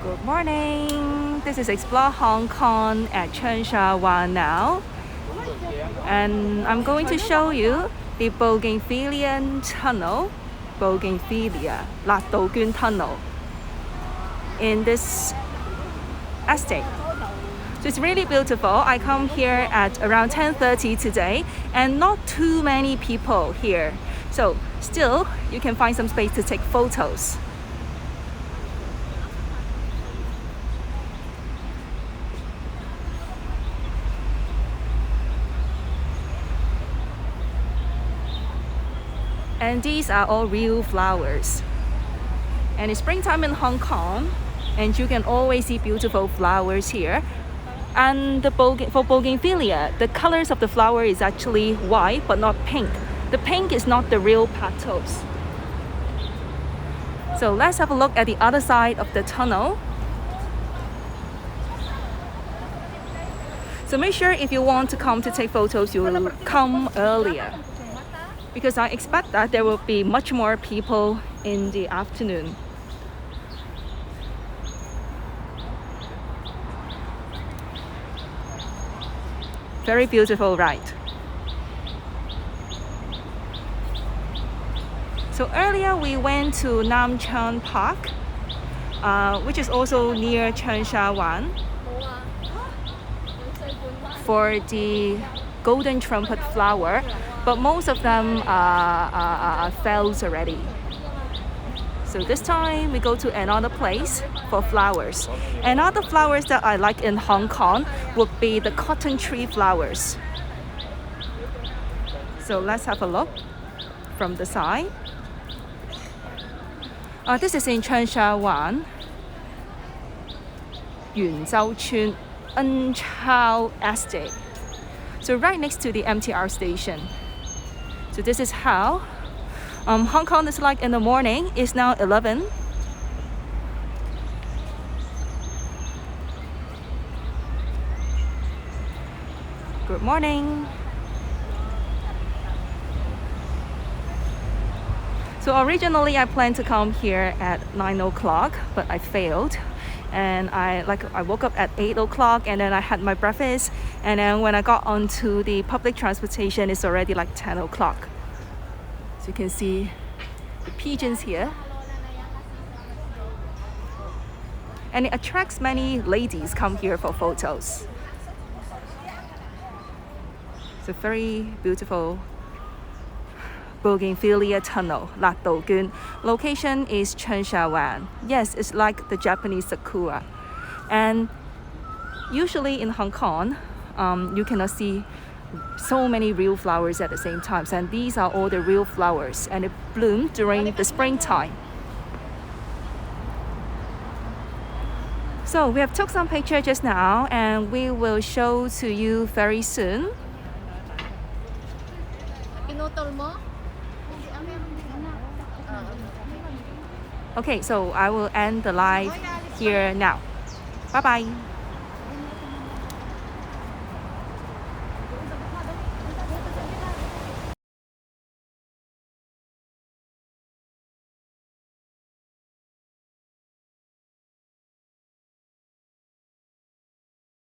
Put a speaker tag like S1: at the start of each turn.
S1: Good morning. This is Explore Hong Kong at Cheung Sha Wan now. And I'm going to show you the Bougainvillea Tunnel, Bougainvillea Tunnel in this estate. So it's really beautiful. I come here at around 10:30 today and not too many people here. So still you can find some space to take photos. And these are all real flowers. And it's springtime in Hong Kong, and you can always see beautiful flowers here. And for Bougainvillea, the colors of the flower is actually white but not pink. The pink is not the real petals. So let's have a look at the other side of the tunnel. So make sure if you want to come to take photos, you come earlier, because I expect that there will be much more people in the afternoon. Very beautiful, right? So earlier we went to Nam Chan Park, which is also near Cheung Sha Wan, for the golden trumpet flower, but most of them fell already. So this time we go to another place for flowers. Another flowers that I like in Hong Kong would be the cotton tree flowers. So let's have a look from the side. This is in Cheung Sha Wan, Estate. So right next to the MTR station. So this is how Hong Kong is like in the morning. It's now 11. Good morning. So originally I planned to come here at 9 o'clock, but I failed. And I woke up at 8 o'clock, and then I had my breakfast, and then when I got onto the public transportation, it's already like 10 o'clock. So you can see the pigeons here, and it attracts many ladies come here for photos. It's a very beautiful Bougainvillea Tunnel, Location is Cheung Sha Wan. Yes, it's like the Japanese sakura. And usually in Hong Kong, you cannot see so many real flowers at the same time. And these are all the real flowers, and it bloom during the springtime. So we have took some pictures just now, and we will show to you very soon. Okay, so I will end the live here now. Bye bye.